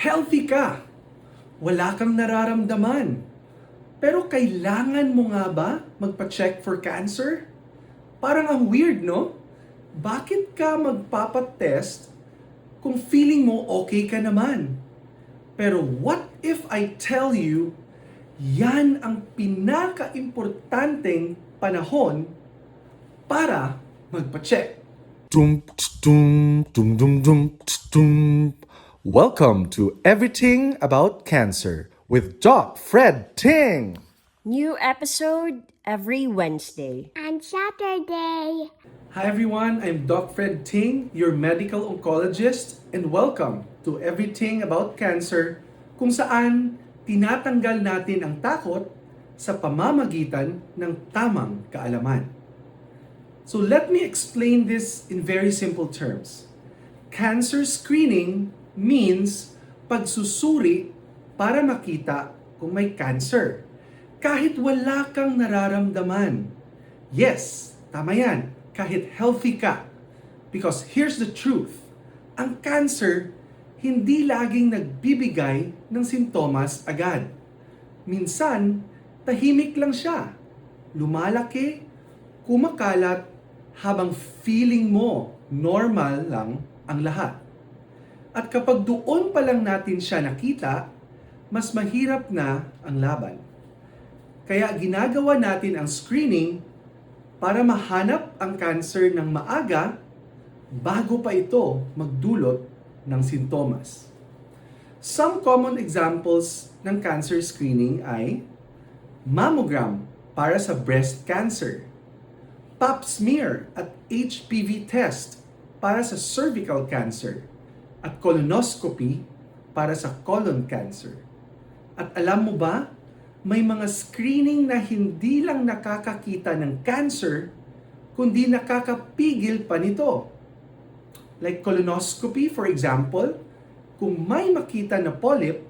Healthy ka. Wala kang nararamdaman. Pero kailangan mo nga ba magpa-check for cancer? Parang ang weird, no? Bakit ka magpapatest kung feeling mo okay ka naman? Pero what if I tell you, yan ang pinaka-importanteng panahon para magpa-check. Dum, dum, dum, dum, dum, dum. Welcome to Everything About Cancer with Doc Fred Ting. New episode every Wednesday. And Saturday. Hi everyone, I'm Doc Fred Ting, your medical oncologist, and welcome to Everything About Cancer, kung saan tinatanggal natin ang takot sa pamamagitan ng tamang kaalaman. So let me explain this in very simple terms. Cancer screening means pagsusuri para makita kung may cancer. Kahit wala kang nararamdaman. Yes, tama yan. Kahit healthy ka. Because here's the truth. Ang cancer, hindi laging nagbibigay ng sintomas agad. Minsan, tahimik lang siya. Lumalaki, kumakalat, habang feeling mo normal lang ang lahat. At kapag doon pa lang natin siya nakita, mas mahirap na ang laban. Kaya ginagawa natin ang screening para mahanap ang cancer ng maaga bago pa ito magdulot ng sintomas. Some common examples ng cancer screening ay mammogram para sa breast cancer, pap smear at HPV test para sa cervical cancer, at colonoscopy para sa colon cancer. At alam mo ba, may mga screening na hindi lang nakakakita ng cancer, kundi nakakapigil pa nito. Like colonoscopy, for example, kung may makita na polyp,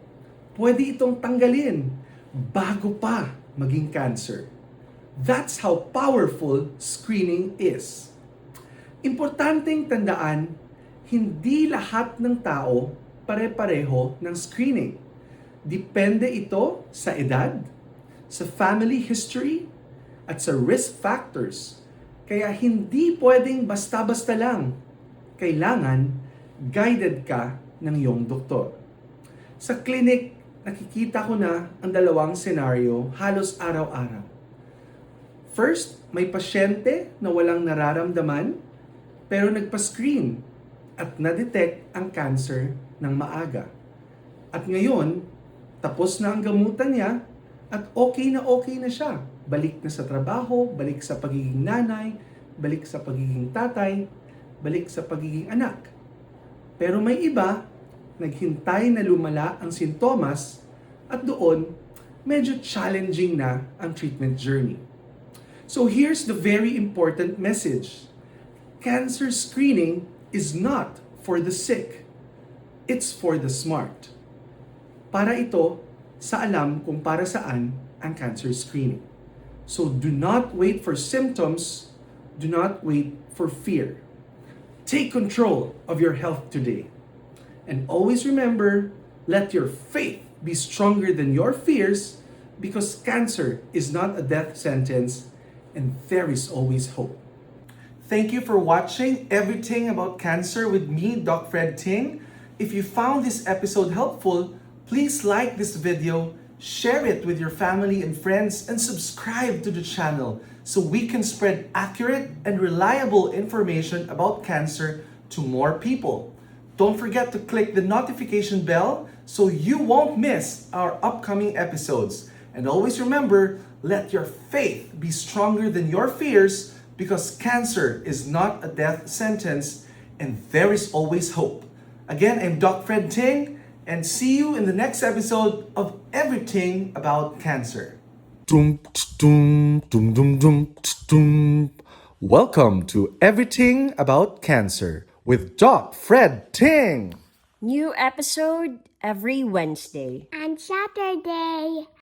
pwede itong tanggalin bago pa maging cancer. That's how powerful screening is. Importanteng tandaan, hindi lahat ng tao pare-pareho ng screening. Depende ito sa edad, sa family history, at sa risk factors. Kaya hindi pwedeng basta-basta lang. Kailangan guided ka ng iyong doktor. Sa clinic, nakikita ko na ang dalawang senaryo halos araw-araw. First, may pasyente na walang nararamdaman pero nagpa-screen at na-detect ang cancer ng maaga. At ngayon, tapos na ang gamutan niya at okay na siya. Balik na sa trabaho, balik sa pagiging nanay, balik sa pagiging tatay, balik sa pagiging anak. Pero may iba, naghintay na lumala ang sintomas at doon, medyo challenging na ang treatment journey. So here's the very important message. Cancer screening is not for the sick. It's for the smart. Para ito sa alam kung para saan ang cancer screening. So do not wait for symptoms. Do not wait for fear. Take control of your health today. And always remember, let your faith be stronger than your fears, because cancer is not a death sentence and there is always hope. Thank you for watching Everything About Cancer with me, Doc Fred Ting. If you found this episode helpful, please like this video, share it with your family and friends, and subscribe to the channel so we can spread accurate and reliable information about cancer to more people. Don't forget to click the notification bell so you won't miss our upcoming episodes. And always remember, let your faith be stronger than your fears, because cancer is not a death sentence and there is always hope. Again, I'm Doc Fred Ting, and see you in the next episode of Everything About Cancer. Dum, dum, dum, dum, dum, dum. Welcome to Everything About Cancer with Doc Fred Ting. New episode every Wednesday. And Saturday.